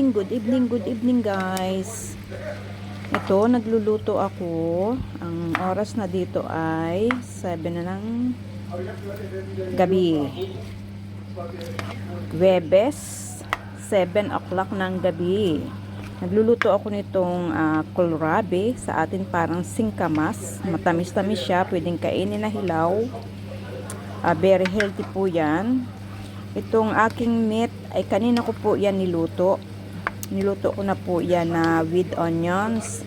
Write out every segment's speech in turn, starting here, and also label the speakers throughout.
Speaker 1: good evening guys. Ito, nagluluto ako. Ang oras na dito ay 7 na ng gabi. Huwebes, 7 o'clock ng gabi. Nagluluto ako nitong kohlrabi. Sa atin parang singkamas. Matamis-tamis siya, pwedeng kainin na hilaw. Very healthy po yan. Itong aking meat ay kanina ko po yan niluto. Niluto ko na po yan with onions.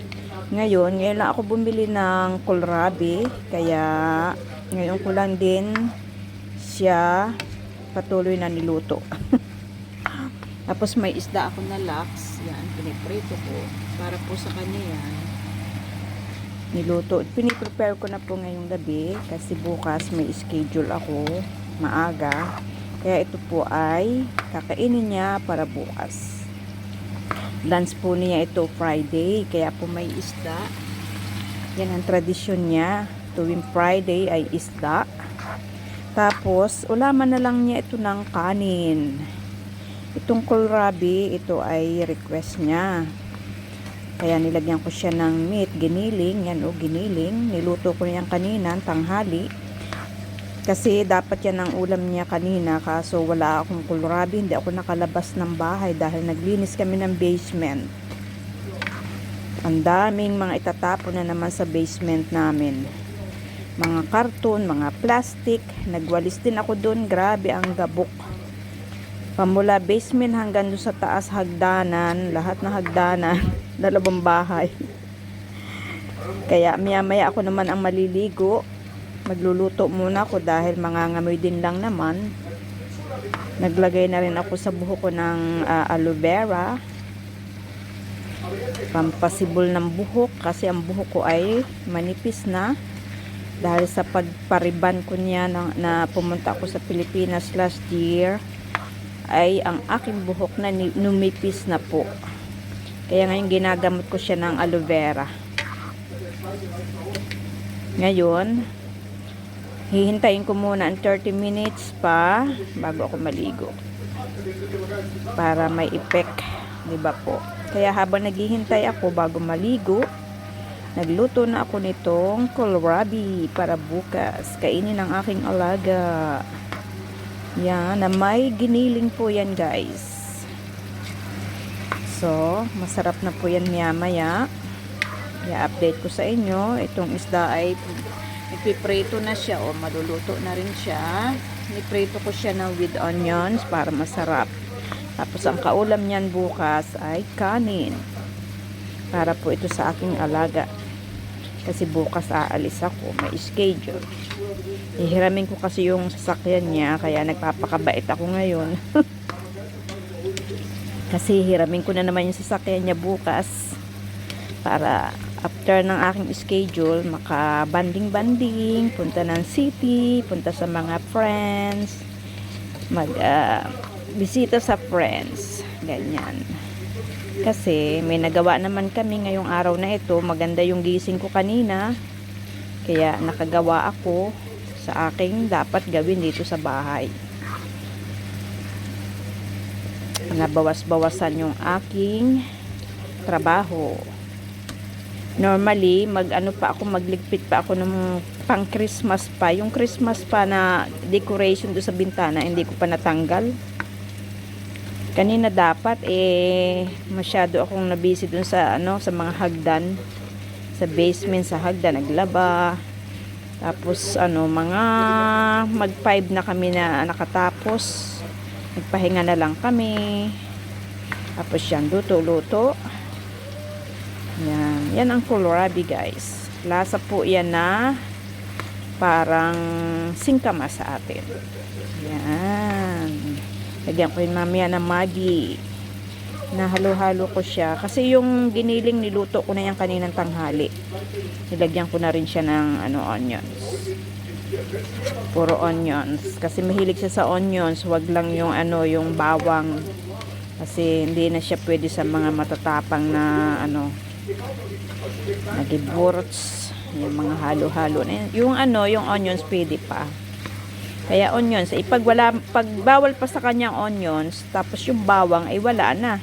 Speaker 1: Ngayon lang ako bumili ng kohlrabi. Kaya ngayon ko lang din siya patuloy na niluto. Tapos may isda ako na laks. Yan, piniprito ko. Para po sa kanya yan. Niluto. Piniprepare ko na po ngayong gabi. Kasi bukas may schedule ako. Maaga. Kaya ito po ay kakainin niya para bukas. Lunch po niya ito Friday. Kaya po may isda. Yan ang tradisyon niya. Tuwing Friday ay isda. Tapos, ulaman na lang niya ito ng kanin. Itong kohlrabi, ito ay request niya. Kaya nilagyan ko siya ng meat, giniling. Yan o, giniling. Niluto ko niyan kanina, tanghali. Kasi dapat yan ang ulam niya kanina. Kaso wala akong kohlrabi. Hindi ako nakalabas ng bahay dahil naglinis kami ng basement. Ang daming mga itatapon na naman sa basement namin. Mga karton, mga plastic. Nagwalis din ako doon. Grabe ang gabok. Pamula basement hanggang doon sa taas hagdanan. Lahat na hagdanan. Dalawang bahay. Kaya maya-maya ako naman ang maliligo. Magluluto muna ako dahil mangangamoy din lang naman. Naglagay na rin ako sa buhok ko ng aloe vera. Pampasibol ng buhok kasi ang buhok ko ay manipis na. Dahil sa pagpariban ko niya na pumunta ako sa Pilipinas last year, ay ang aking buhok na numipis na po. Kaya ngayon ginagamot ko siya ng aloe vera. Ngayon, hihintayin ko muna ang 30 minutes pa bago ako maligo. Para may effect, di ba po? Kaya habang naghihintay ako bago maligo, nagluto na ako nitong kohlrabi para bukas. Kainin ng aking alaga. Yan, na may giniling po yan guys. So, masarap na po yan maya-maya. I-update ko sa inyo. Itong isda ay ipiprito na siya o maluluto na rin siya. Niprito ko siya na with onions para masarap. Tapos ang kaulam niyan bukas ay kanin. Para po ito sa aking alaga. Kasi bukas aalis ako. May schedule. Ihiramin ko kasi yung sasakyan niya. Kaya nagpapakabait ako ngayon. Kasi hiramin ko na naman yung sasakyan niya bukas. Para after ng aking schedule, maka-banding-banding, punta ng city, punta sa mga friends, bisita sa friends, ganyan. Kasi may nagawa naman kami ngayong araw na ito, maganda yung gising ko kanina, kaya nakagawa ako sa aking dapat gawin dito sa bahay. Nabawas-bawasan yung aking trabaho. Normally, magligpit pa ako ng pang Christmas pa. Yung Christmas pa na decoration do sa bintana, hindi ko pa natanggal. Kanina dapat, masyado akong nabisi dun sa, sa mga hagdan. Sa basement, sa hagdan, naglaba. Tapos, mga mag 5 na kami na nakatapos. Nagpahinga na lang kami. Tapos yan, luto-luto. Yan ang kohlrabi guys. Lasa po yan na parang singkamas sa atin. Yan. Lagyan ko yun mamaya ng Maggi. Nahalo-halo ko siya. Kasi yung giniling niluto ko na yan kaninang tanghali. Nilagyan ko na rin siya ng onions. Puro onions. Kasi mahilig siya sa onions. Wag lang yung yung bawang. Kasi hindi na siya pwede sa mga matatapang na nagiburts, yung mga halo-halo na yung onions pwede pa. Kaya onions, pag bawal pa sa kanyang onions, tapos yung bawang ay wala na.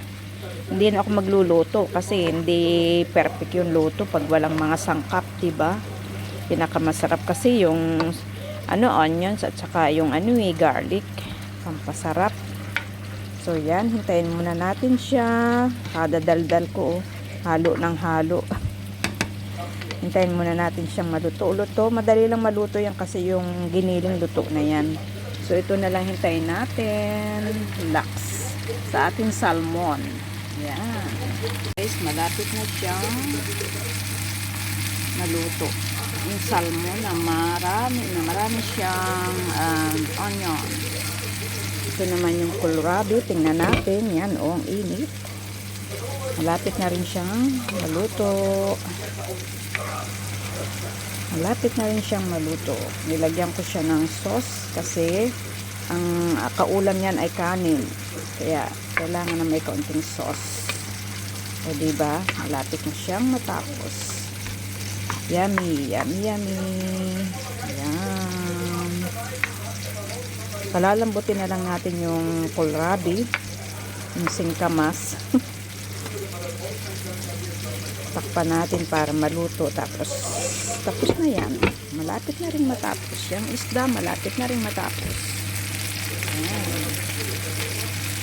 Speaker 1: Hindi na ako magluluto kasi hindi perfect yung luto pag walang mga sangkap, 'di ba? Pinakamasarap kasi yung onions at saka yung garlic, pampasarap. So yan, hintayin muna natin siya. Kadadaldal ko, halo ng halo. Hintayin muna natin siyang maluto-luto. Madali lang maluto yan kasi yung giniling luto na yan. So ito na lang hintayin natin. Relax sa ating salmon. Yan. Guys, malapit na siyang maluto. Yung salmon na marami siyang onion. Ito naman yung kohlrabi. Tingnan natin. Yan, ang init. Malapit na rin siyang maluto. Malapit na rin siyang maluto. Nilagyan ko siya ng sauce kasi ang kaulam niyan ay kanin. Kaya kailangan na may kaunting sauce. O diba? Malapit na siyang matapos. Yummy, yummy, yummy. Ayan. Palalambutin na lang natin yung kohlrabi. Yung singkamas. Takpan natin para maluto. Tapos na yan. Malapit na rin matapos. Yung isda, malapit na rin matapos. Ayan.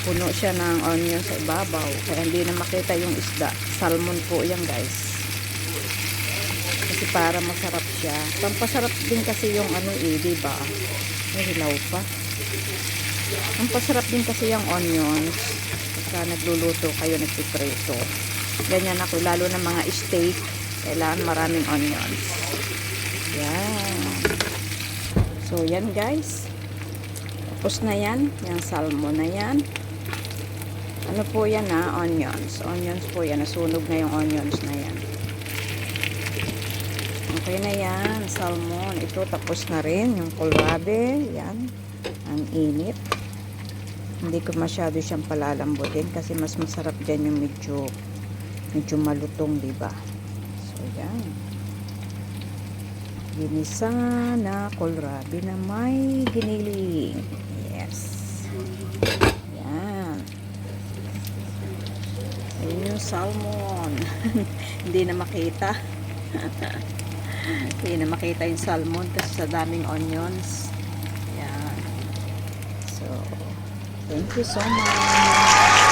Speaker 1: Puno siya ng onion sa ibabaw. Kaya hindi na makita yung isda. Salmon po yan, guys. Kasi para masarap siya. Pampasarap din kasi yung diba? May hilaw pa. Pampasarap din kasi yung onions. Pagka nagluluto kayo, nagpiprito. Ganyan ako, lalo na mga steak. Kailangan maraming onions. Yan. So, yan guys. Tapos na yan. Yung salmon na yan. Ano po yan onions. Onions po yan. Nasunog na yung onions na yan. Okay na yan. Salmon. Ito tapos na rin. Yung kohlrabi. Yan. Ang init. Hindi ko masyado siyang palalambutin kasi mas masarap dyan yung medyo malutong, diba? So, yan. Ginisa na kohlrabi na may giniling. Yes. Yan. Ayun yung salmon. Hindi na makita. Hindi na makita yung salmon kasi sa daming onions. Yan. So, thank you so much.